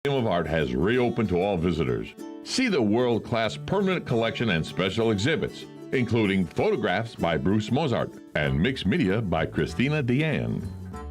Museum of Art has reopened to all visitors. See the world-class permanent collection and special exhibits, including photographs by Bruce Mozart and mixed media by Christina Deanne.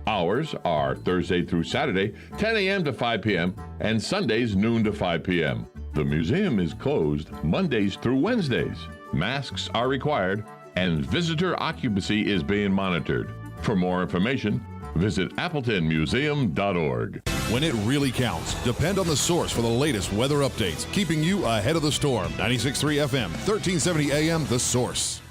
Hours are Thursday through Saturday, 10 a.m. to 5 p.m., and Sundays, noon to 5 p.m. The museum is closed Mondays through Wednesdays. Masks are required, and visitor occupancy is being monitored. For more information, visit appletonmuseum.org. When it really counts, depend on the source for the latest weather updates, keeping you ahead of the storm. 96.3 FM, 1370 AM, The Source.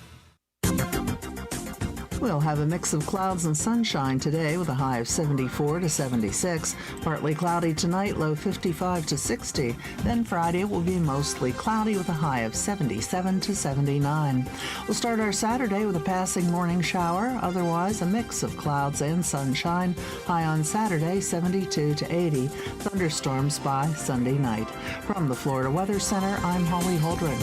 We'll have a mix of clouds and sunshine today with a high of 74 to 76. Partly cloudy tonight, low 55 to 60. Then Friday will be mostly cloudy with a high of 77 to 79. We'll start our Saturday with a passing morning shower. Otherwise, a mix of clouds and sunshine. High on Saturday, 72 to 80. Thunderstorms by Sunday night. From the Florida Weather Center, I'm Holly Holdren.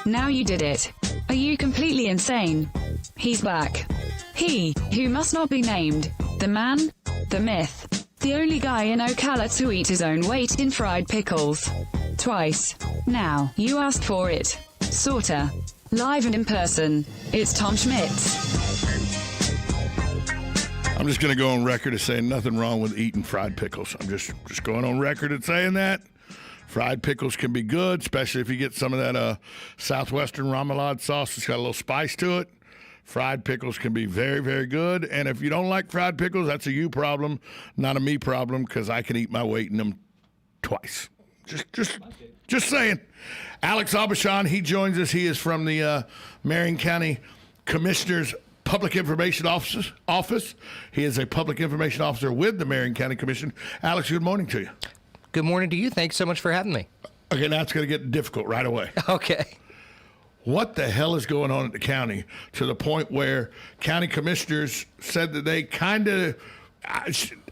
Now you did it. Are you completely insane? He's back. He, who must not be named. The man, the myth. The only guy in Ocala to eat his own weight in fried pickles. Twice. Now, you asked for it. Sorta. Live and in person. It's Tom Schmitz. I'm just going to go on record as saying nothing wrong with eating fried pickles. I'm just going on record at saying that. Fried pickles can be good, especially if you get some of that Southwestern remoulade sauce. It's got a little spice to it. Fried pickles can be very, very good. And if you don't like fried pickles, that's a you problem, not a me problem, because I can eat my weight in them twice. Just saying. Alex Aubuchon, he joins us. He is from the Marion County Commissioner's Public Information Office. He is a public information officer with the Marion County Commission. Alex, good morning to you. Good morning to you. Thanks so much for having me. Okay, now it's going to get difficult right away. Okay. What the hell is going on at the county to the point where county commissioners said that they kind of,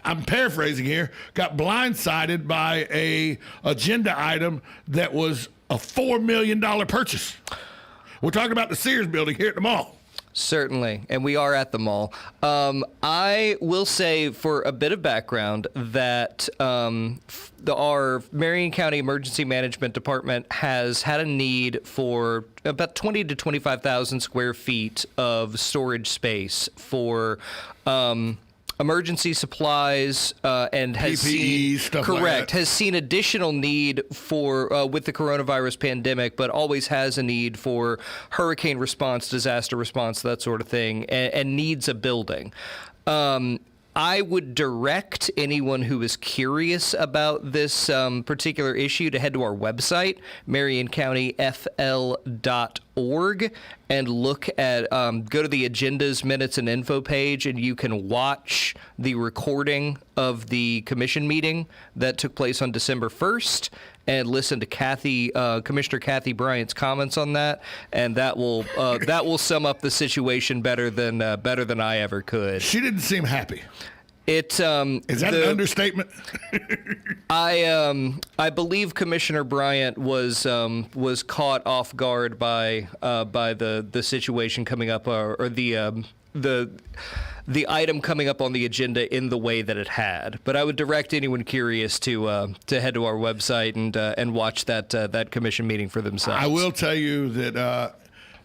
I'm paraphrasing here, got blindsided by a agenda item that was a $4 million purchase? We're talking about the Sears building here at the mall. Certainly, and we are at the mall. I will say, for a bit of background, that our Marion County Emergency Management Department has had a need for about 20 to 25,000 square feet of storage space for emergency supplies and has PPE, seen stuff correct like that. Has seen additional need for with the coronavirus pandemic, but always has a need for hurricane response, disaster response, that sort of thing, and needs a building. I would direct anyone who is curious about this particular issue to head to our website, marioncountyfl.org, and look at, go to the agendas, minutes, and info page, and you can watch the recording of the commission meeting that took place on December 1st and listen to Commissioner Kathy Bryant's comments on that, and that will sum up the situation better than I ever could. She didn't seem happy. Is that an understatement? I believe Commissioner Bryant was caught off guard by the situation coming up, or the item coming up on the agenda in the way that it had. But I would direct anyone curious to head to our website and watch that commission meeting for themselves. I will tell you that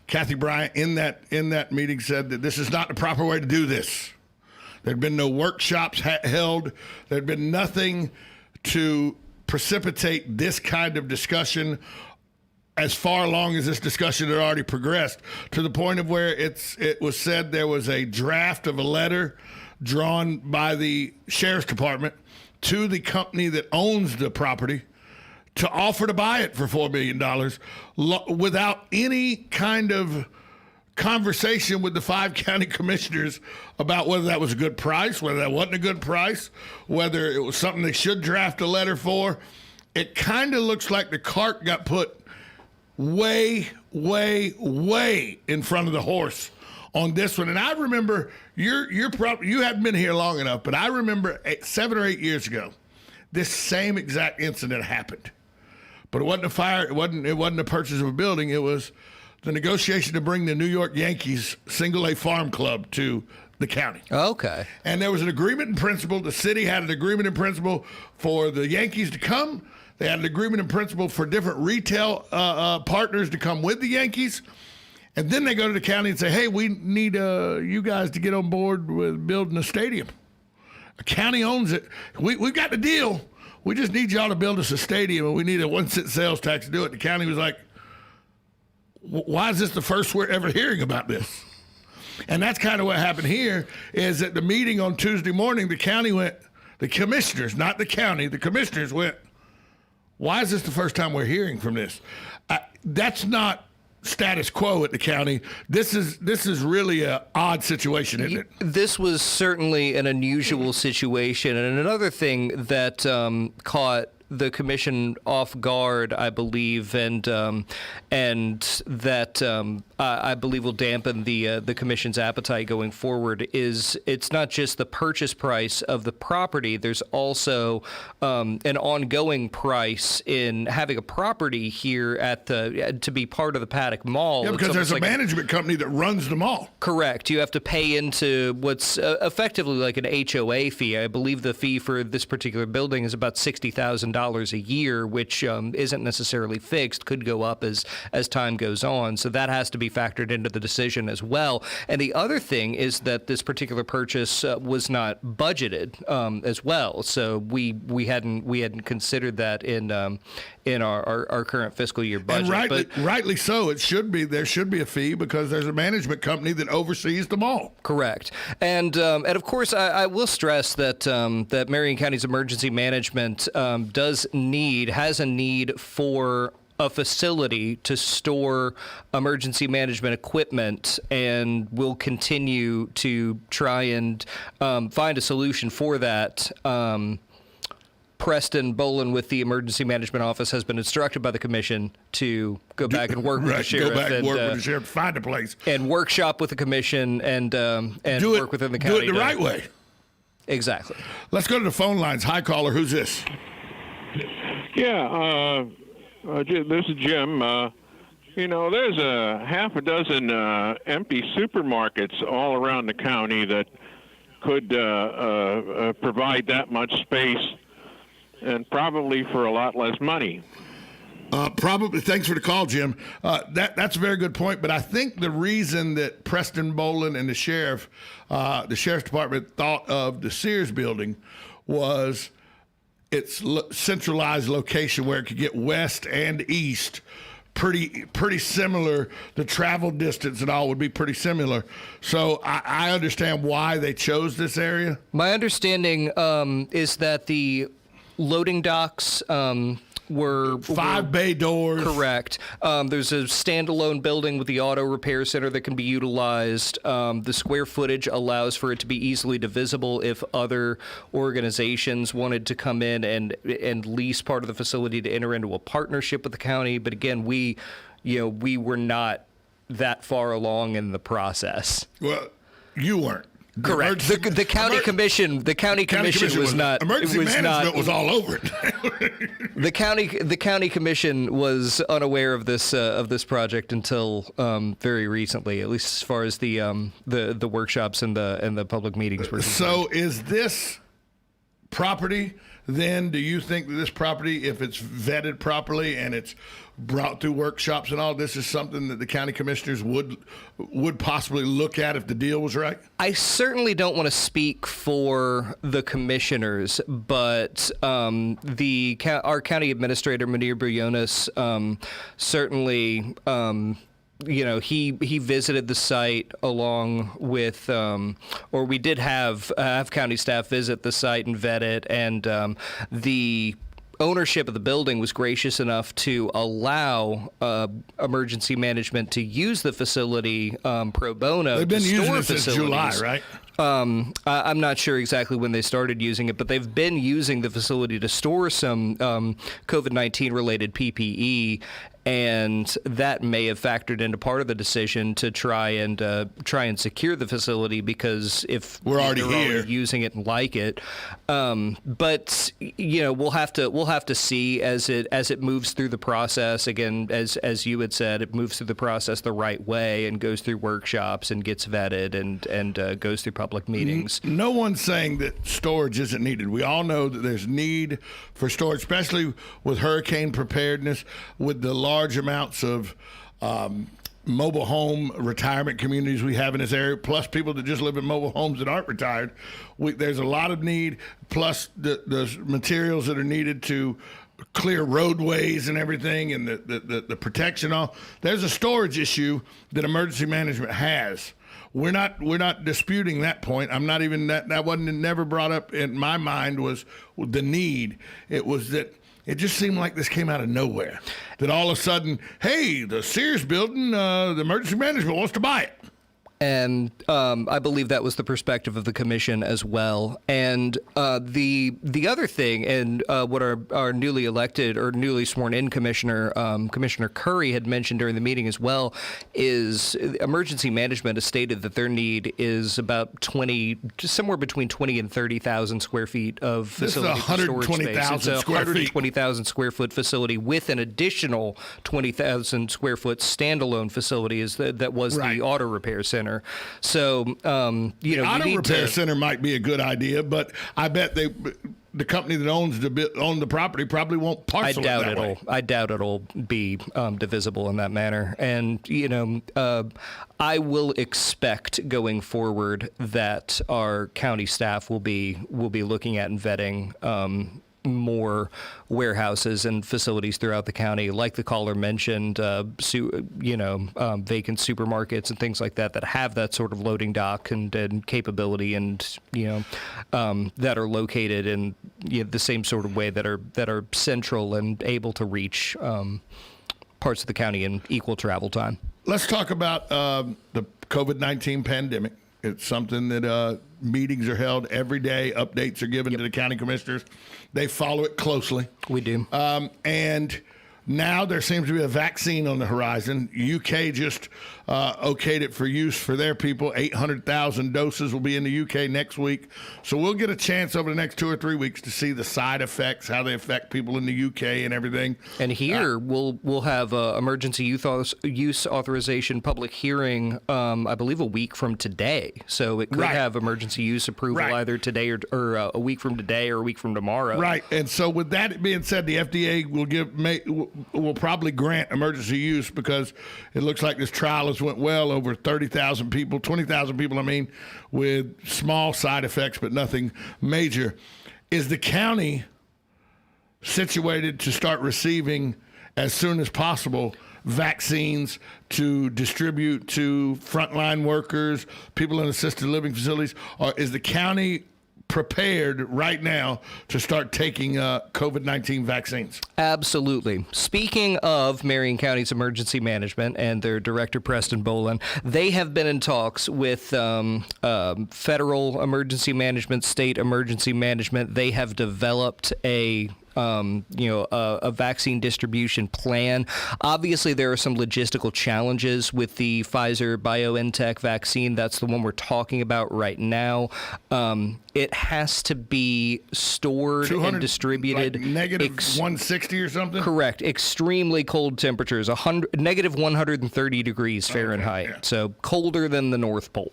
Kathy Bryant in that meeting said that this is not the proper way to do this. There'd been no workshops held. There'd been nothing to precipitate this kind of discussion as far along as this discussion had already progressed, to the point of where it was said there was a draft of a letter drawn by the sheriff's department to the company that owns the property to offer to buy it for $4 million without any kind of conversation with the 5 county commissioners about whether that was a good price, whether that wasn't a good price, whether it was something they should draft a letter for. It kind of looks like the cart got put way, way, way in front of the horse on this one. And I remember, you haven't been here long enough, but I remember 7 or 8 years ago, this same exact incident happened. But it wasn't a fire. It wasn't a purchase of a building. It was the negotiation to bring the New York Yankees Single A Farm Club to the county. Okay. And there was an agreement in principle. The city had an agreement in principle for the Yankees to come. They had an agreement in principle for different retail partners to come with the Yankees. And then they go to the county and say, hey, we need you guys to get on board with building a stadium. The county owns it. We've got the deal. We just need y'all to build us a stadium, and we need a 1-cent sales tax to do it. The county was like, why is this the first we're ever hearing about this? And that's kind of what happened here, is at the meeting on Tuesday morning, the county went, the commissioners, not the county, the commissioners went, why is this the first time we're hearing from this? That's not status quo at the county. This is really an odd situation, isn't it? This was certainly an unusual situation. And another thing that caught the commission off guard, I believe, and that I believe will dampen the commission's appetite going forward is it's not just the purchase price of the property. There's also an ongoing price in having a property here at to be part of the Paddock Mall. Yeah, because there's a management company that runs the mall. Correct. You have to pay into what's effectively like an HOA fee. I believe the fee for this particular building is about $60,000 a year, which isn't necessarily fixed, could go up as time goes on. So that has to be factored into the decision as well. And the other thing is that this particular purchase was not budgeted as well. So we hadn't considered that in our current fiscal year budget. And rightly so. There should be a fee because there's a management company that oversees the mall. Correct. And of course, I will stress that that Marion County's emergency management has a need for a facility to store emergency management equipment, and will continue to try and find a solution for that. Preston Bolin with the Emergency Management Office has been instructed by the Commission to go back and work with the sheriff. Go back and work with the sheriff, find a place. And workshop with the Commission and work within the county. Do it the right way. Exactly. Let's go to the phone lines. Hi, caller. Who's this? Yeah, this is Jim. There's a half a dozen empty supermarkets all around the county that could provide that much space, and probably for a lot less money. Probably. Thanks for the call, Jim. That's a very good point. But I think the reason that Preston Bolin and the sheriff's department thought of the Sears building was its centralized location where it could get west and east. Pretty similar. The travel distance and all would be pretty similar. So I understand why they chose this area. My understanding is that the loading docks were 5 bay doors. Correct. There's a standalone building with the auto repair center that can be utilized. The square footage allows for it to be easily divisible if other organizations wanted to come in and lease part of the facility to enter into a partnership with the county. But again, we were not that far along in the process. Well, you weren't. Correct. The county commission. The county commission was not. Emergency management was all over it. The county commission was unaware of this project until very recently, at least as far as the workshops and the public meetings were concerned. So, is this property? Then, do you think that this property, if it's vetted properly and it's brought through workshops and all, this is something that the county commissioners would possibly look at if the deal was right? I certainly don't want to speak for the commissioners, but our county administrator, Munir Briones, certainly. He visited the site along with, or we did have county staff visit the site and vet it, and the ownership of the building was gracious enough to allow emergency management to use the facility pro bono. They've been using it since July, right? I'm not sure exactly when they started using it, but they've been using the facility to store some COVID-19 related PPE. And that may have factored into part of the decision to try and secure the facility, because if we're already using it and like it, but we'll have to see as it moves through the process. Again, as you had said, it moves through the process the right way and goes through workshops and gets vetted and goes through public meetings. No one's saying that storage isn't needed. We all know that there's need for storage, especially with hurricane preparedness, with the large amounts of mobile home retirement communities we have in this area, plus people that just live in mobile homes that aren't retired. There's a lot of need, plus the materials that are needed to clear roadways and everything, and the protection. All there's a storage issue that emergency management has. We're not disputing that point. I'm not even that wasn't never brought up in my mind was the need. It was that. It just seemed like this came out of nowhere. That all of a sudden, hey, the Sears building, the emergency management wants to buy it. And I believe that was the perspective of the commission as well. And the other thing, and what our newly elected or newly sworn in commissioner, Commissioner Curry, had mentioned during the meeting as well, is emergency management has stated that their need is about somewhere between 20 and 30,000 square feet of facility for storage space. It's a 120,000 square foot facility with an additional 20,000 square foot standalone facility that was the auto repair center. So, the auto repair center might be a good idea, but I bet the company that owns the property probably won't parcel it that way. I doubt it'll be divisible in that manner. And I will expect going forward that our county staff will be looking at and vetting more warehouses and facilities throughout the county, like the caller mentioned, vacant supermarkets and things like that have that sort of loading dock and capability, and that are located in the same sort of way that are central and able to reach parts of the county in equal travel time. Let's talk about the COVID-19 pandemic. It's something that meetings are held every day. Updates are given to the county commissioners. They follow it closely. We do. And now there seems to be a vaccine on the horizon. UK just okayed it for use for their people. 800,000 doses will be in the UK next week. So we'll get a chance over the next 2 or 3 weeks to see the side effects, how they affect people in the UK and everything. And here we'll have emergency use authorization public hearing, I believe a week from today. So it could have emergency use approval either today or a week from today or a week from tomorrow. Right. And so with that being said, the FDA will probably grant emergency use because it looks like this trial has went well over 30,000 people, 20,000 people, with small side effects, but nothing major. Is the county situated to start receiving as soon as possible vaccines to distribute to frontline workers, people in assisted living facilities, or is the county prepared right now to start taking COVID-19 vaccines? Absolutely. Speaking of Marion County's emergency management and their director, Preston Boland, they have been in talks with federal emergency management, state emergency management. They have developed a vaccine distribution plan. Obviously, there are some logistical challenges with the Pfizer-BioNTech vaccine. That's the one we're talking about right now. It has to be stored and distributed. Like negative 160 or something? Correct. Extremely cold temperatures, negative 130 degrees Fahrenheit. Okay, yeah. So colder than the North Pole.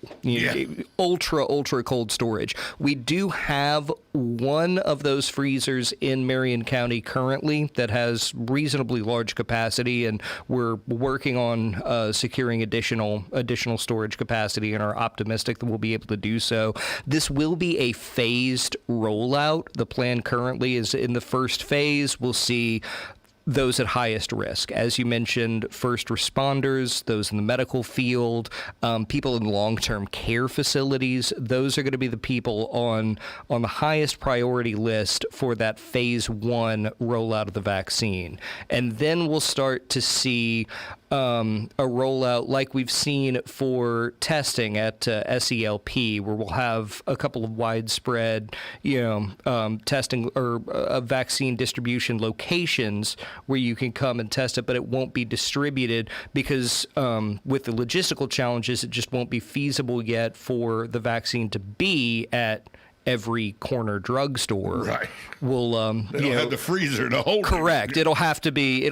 Ultra cold storage. We do have one of those freezers in Marion County currently that has reasonably large capacity, and we're working on securing additional storage capacity, and are optimistic that we'll be able to do so. This will be a phased rollout. The plan currently is in the first phase, we'll see those at highest risk. As you mentioned, first responders, those in the medical field, people in long-term care facilities, those are going to be the people on the highest priority list for that phase 1 rollout of the vaccine. And then we'll start to see a rollout like we've seen for testing at SELP, where we'll have a couple of widespread, testing or vaccine distribution locations where you can come and test it, but it won't be distributed because with the logistical challenges, it just won't be feasible yet for the vaccine to be at every corner drugstore Right. will They don't have the freezer to hold it. correct. It'll have to be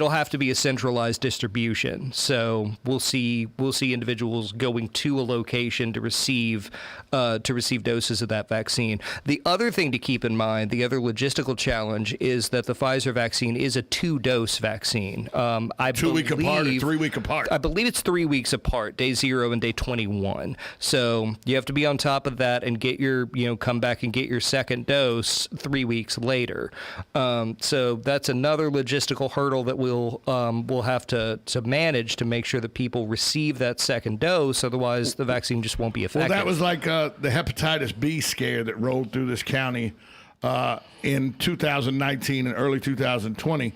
a centralized distribution. So we'll see individuals going to a location to receive doses of that vaccine. The other thing to keep in mind, the other logistical challenge, is that the Pfizer vaccine is a 2-dose vaccine. 2 week apart or 3 week apart? I believe it's 3 weeks apart, day 0 and day 21. So you have to be on top of that and get your, come back and get your second dose 3 weeks later. So that's another logistical hurdle that we'll have to manage to make sure that people receive that second dose. Otherwise, the vaccine just won't be effective. Well, that was like the hepatitis B scare that rolled through this county in 2019 and early 2020.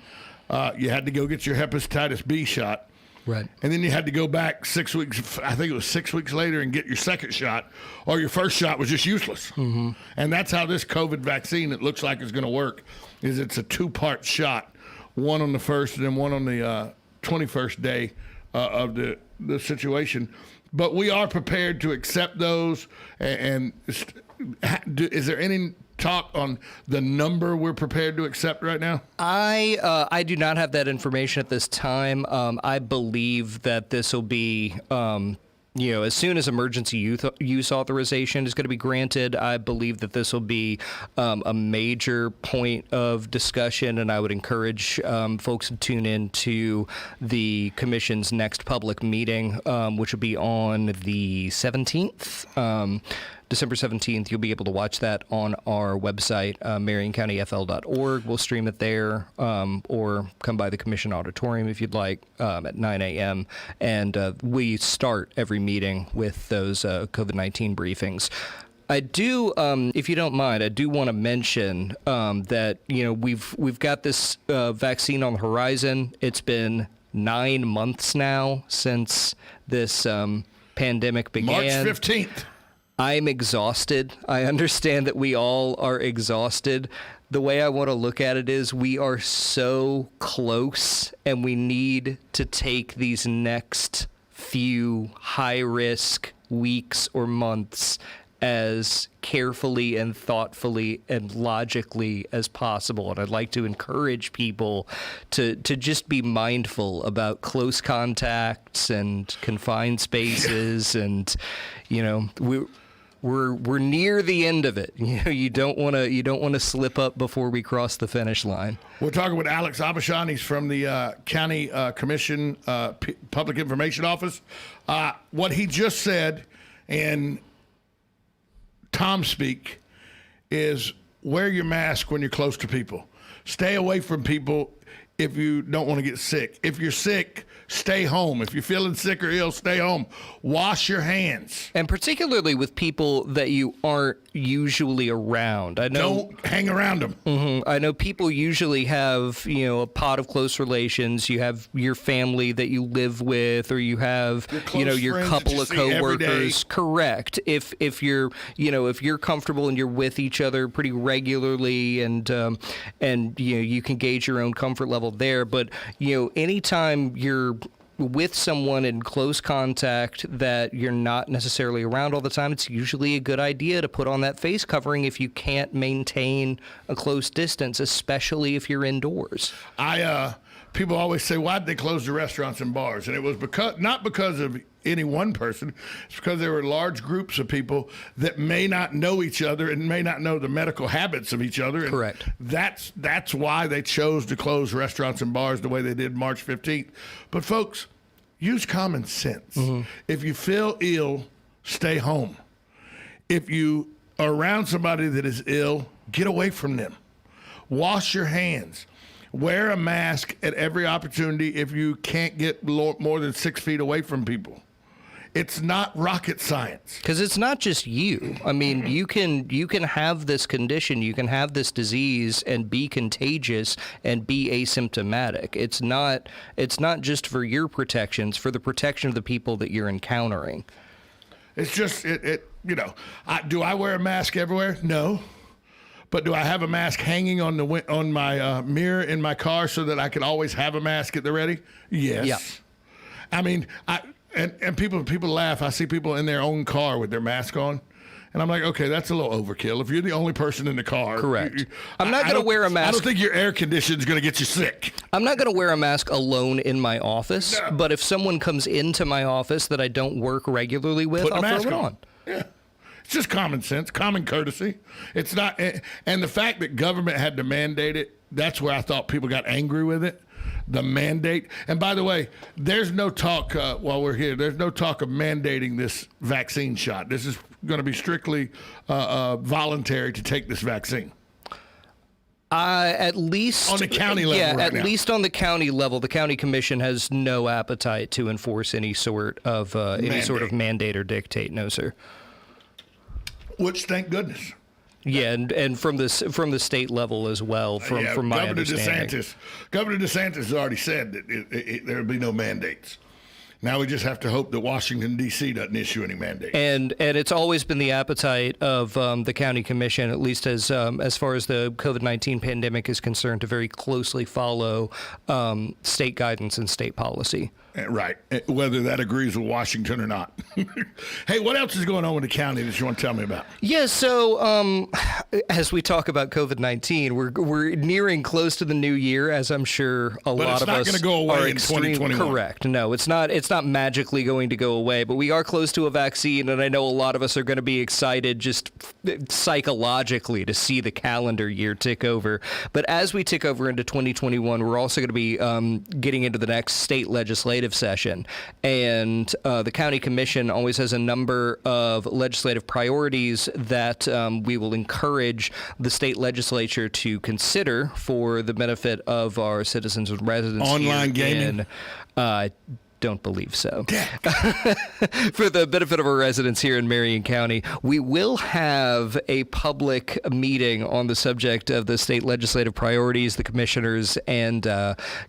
You had to go get your hepatitis B shot. Right. And then you had to go back 6 weeks, I think it was 6 weeks later, and get your second shot, or your first shot was just useless. Mm-hmm. And that's how this COVID vaccine, it looks like, is going to work, is it's a 2-part shot, one on the first and then one on the 21st day of the situation. But we are prepared to accept those. And is there any talk on the number we're prepared to accept right now? I do not have that information at this time. I believe that this will be, as soon as emergency use authorization is going to be granted, I believe that this will be a major point of discussion, and I would encourage folks to tune in to the Commission's next public meeting, which will be on the 17th. December 17th, you'll be able to watch that on our website, marioncountyfl.org. We'll stream it there, or come by the Commission auditorium if you'd like, at 9 a.m. And we start every meeting with those COVID-19 briefings. I do, if you don't mind, I do want to mention that we've got this vaccine on the horizon. It's been 9 months now since this pandemic began. March 15th. I'm exhausted. I understand that we all are exhausted. The way I want to look at it is we are so close, and we need to take these next few high-risk weeks or months as carefully and thoughtfully and logically as possible. And I'd like to encourage people to just be mindful about close contacts and confined spaces. And, we're near the end of it. You don't want to slip up before we cross the finish line. We're talking with Alex Abashan. He's from the County Commission Public Information Office. What he just said in Tom speak is wear your mask when you're close to people. Stay away from people if you don't want to get sick. If you're sick, stay home. If you're feeling sick or ill, stay home. Wash your hands. And particularly with people that you aren't usually around. I know. Don't hang around them. Mm-hmm. I know people usually have, a pot of close relations. You have your family that you live with, or you have, your couple of coworkers. Correct. If you're, if you're comfortable and you're with each other pretty regularly, and you can gauge your own comfort level there. But anytime you're with someone in close contact that you're not necessarily around all the time, it's usually a good idea to put on that face covering if you can't maintain a close distance, especially if you're indoors. People always say, why'd they close the restaurants and bars? And it was not because of any one person. It's because there were large groups of people that may not know each other and may not know the medical habits of each other. And correct. That's why they chose to close restaurants and bars the way they did March 15th. But folks, use common sense. Mm-hmm. If you feel ill, stay home. If you are around somebody that is ill, get away from them. Wash your hands. Wear a mask at every opportunity if you can't get more than 6 feet away from people. It's not rocket science. Because it's not just you. I mean, you can have this condition, you can have this disease and be contagious and be asymptomatic. It's not just for your protection, it's for the protection of the people that you're encountering. It's just, do I wear a mask everywhere? No. But do I have a mask hanging on my mirror in my car so that I can always have a mask at the ready? Yes. Yeah. I mean, and people laugh. I see people in their own car with their mask on, And I'm like, okay, that's a little overkill. If you're the only person in the car. Correct. I'm not going to wear a mask. I don't think your air conditioning is going to get you sick. I'm not going to wear a mask alone in my office, but if someone comes into my office that I don't work regularly with, I'll throw it on. Yeah. It's just common sense, common courtesy. It's not, and the fact that government had to mandate it, that's where I thought people got angry with it. The mandate. And by the way, there's no talk while we're here. There's no talk of mandating this vaccine shot. This is going to be strictly voluntary to take this vaccine. At least on the county level, at least on the county level, the county commission has no appetite to enforce any sort of mandate or dictate. No, sir. Which, thank goodness. Yeah, and from the state level as well. From my understanding, Governor DeSantis has already said that there will be no mandates. Now we just have to hope that Washington, D.C. doesn't issue any mandates. And it's always been the appetite of the county commission, at least as far as the COVID-19 pandemic is concerned, to very closely follow state guidance and state policy. Right, whether that agrees with Washington or not. Hey, what else is going on with the county that you want to tell me about? Yeah, so as we talk about COVID-19, we're nearing close to the new year, as I'm sure a lot of us are. But it's not going to go away in 2021. Correct. No, it's not magically going to go away, but we are close to a vaccine, and I know a lot of us are going to be excited just psychologically to see the calendar year tick over. But as we tick over into 2021, we're also going to be getting into the next state legislative session, and the county commission always has a number of legislative priorities that we will encourage the state legislature to consider for the benefit of our citizens and residents. Online gaming? Don't believe so. For the benefit of our residents here in Marion County, we will have a public meeting on the subject of the state legislative priorities. The commissioners and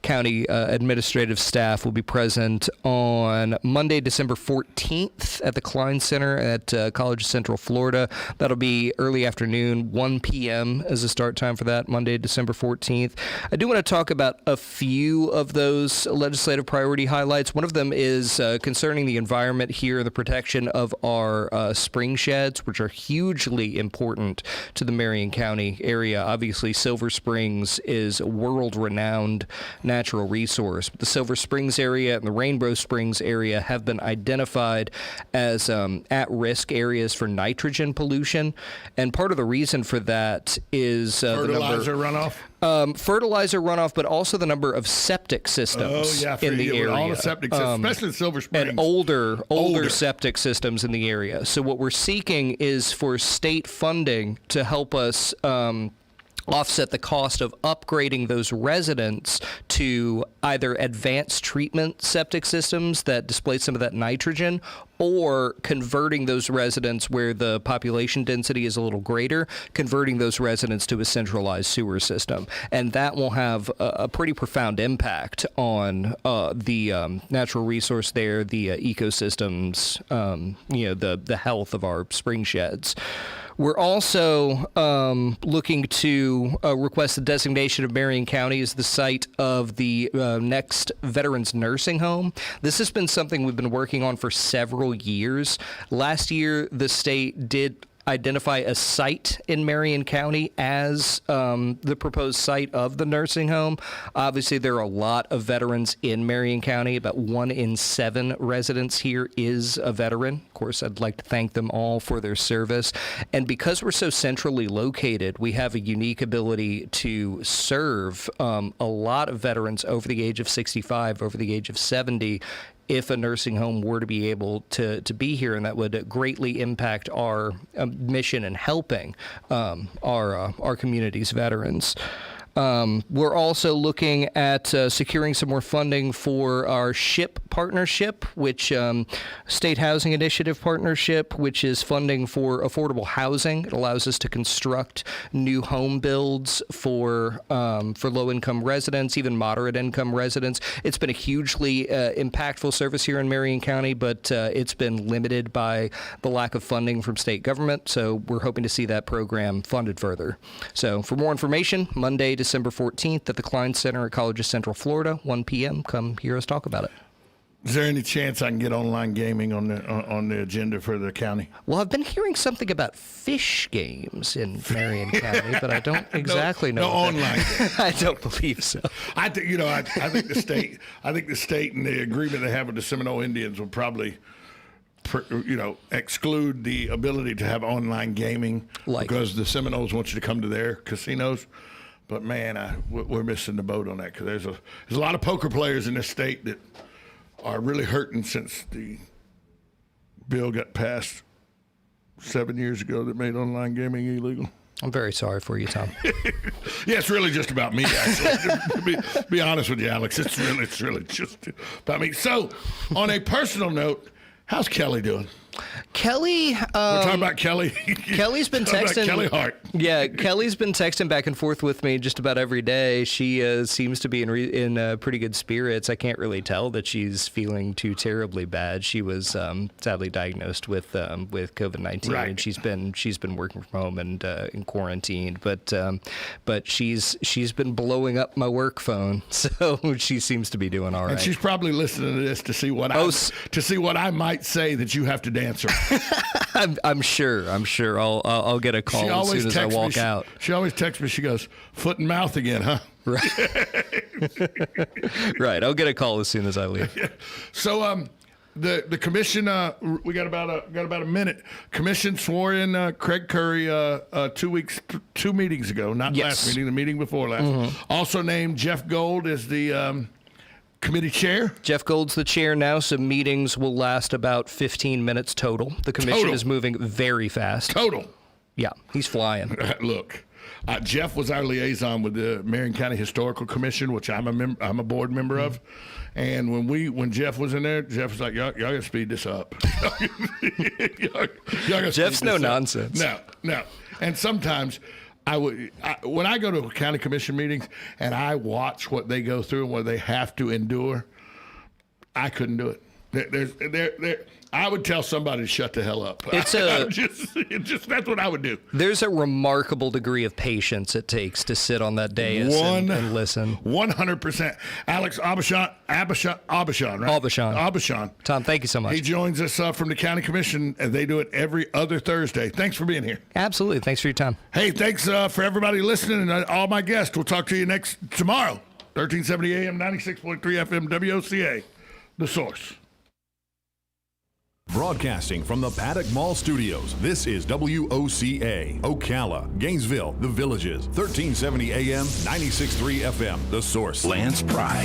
county administrative staff will be present on Monday, December 14th at the Klein Center at College of Central Florida. That'll be early afternoon, 1 p.m. as the start time for that, Monday, December 14th. I do want to talk about a few of those legislative priority highlights. One of them is concerning the environment here and the protection of our spring sheds, which are hugely important to the Marion County area. Obviously, Silver Springs is a world-renowned natural resource. The Silver Springs area and the Rainbow Springs area have been identified as at-risk areas for nitrogen pollution, and part of the reason for that is fertilizer runoff. Fertilizer runoff, but also the number of septic systems in the area. All the septic systems, especially Silver Springs. And older septic systems in the area. So what we're seeking is for state funding to help us offset the cost of upgrading those residents to either advanced treatment septic systems that display some of that nitrogen, or converting those residents where the population density is a little greater, converting those residents to a centralized sewer system. And that will have a pretty profound impact on the natural resource there, the ecosystems, the health of our spring sheds. We're also looking to request the designation of Marion County as the site of the next Veterans Nursing Home. This has been something we've been working on for several years. Last year, the state did identify a site in Marion County as the proposed site of the nursing home. Obviously, there are a lot of veterans in Marion County. About 1 in 7 residents here is a veteran. Of course, I'd like to thank them all for their service. And because we're so centrally located, we have a unique ability to serve a lot of veterans over the age of 65, over the age of 70, if a nursing home were to be able to be here, and that would greatly impact our mission in helping our community's veterans. We're also looking at securing some more funding for our SHIP partnership, which State Housing Initiative partnership, which is funding for affordable housing. It allows us to construct new home builds for low-income residents, even moderate-income residents. It's been a hugely impactful service here in Marion County, but it's been limited by the lack of funding from state government, so we're hoping to see that program funded further. So for more information, Monday, December 14th at the Klein Center at College of Central Florida, 1 p.m. Come hear us talk about it. Is there any chance I can get online gaming on the agenda for the county? Well, I've been hearing something about fish games in Marion County, but I don't exactly know. No online. I don't believe so. I think the state. I think the state and the agreement they have with the Seminole Indians will probably, exclude the ability to have online gaming because the Seminoles want you to come to their casinos. But man, we're missing the boat on that because there's a lot of poker players in this state that are really hurting since the bill got passed 7 years ago that made online gaming illegal. I'm very sorry for you, Tom. Yeah, it's really just about me, actually. to be honest with you, Alex, it's really just about me. So, on a personal note, how's Kelly doing? Kelly, we're talking about Kelly. Kelly's been texting. Kelly Hart. Yeah, Kelly's been texting back and forth with me just about every day. She seems to be in pretty good spirits. I can't really tell that she's feeling too terribly bad. She was sadly diagnosed with COVID-19, right. and she's been working from home and quarantined. But she's been blowing up my work phone, so she seems to be doing all right. And she's probably listening to this to see what I might say that you have to dance her. I'm sure. I'll get a call as soon as I walk out. She always texts me. She goes, "Foot and mouth again, huh?" Right. Right. I'll get a call as soon as I leave. Yeah. So the commission, we got about a minute. Commission swore in Craig Curry 2 meetings ago, not last meeting, the meeting before last. Mm-hmm. Also named Jeff Gold as the committee chair. Jeff Gold's the chair now, so meetings will last about 15 minutes total. The commission is moving very fast. Total. Yeah, he's flying. Look, Jeff was our liaison with the Marion County Historical Commission, which I'm a board member of. And when Jeff was in there, Jeff was like, y'all got to speed this up. Jeff's no nonsense. No. And sometimes when I go to county commission meetings and I watch what they go through and what they have to endure, I couldn't do it. I would tell somebody to shut the hell up. That's what I would do. There's a remarkable degree of patience it takes to sit on that dais and listen. 100%. Alex Abashan, right? Abashan. Tom, thank you so much. He joins us from the county commission, and they do it every other Thursday. Thanks for being here. Absolutely. Thanks for your time. Hey, thanks for everybody listening and all my guests. We'll talk to you tomorrow, 1370 AM, 96.3 FM, WOCA, The Source. Broadcasting from the Paddock Mall Studios, this is WOCA, Ocala, Gainesville, The Villages, 1370 AM, 96.3 FM, The Source. Lance Pry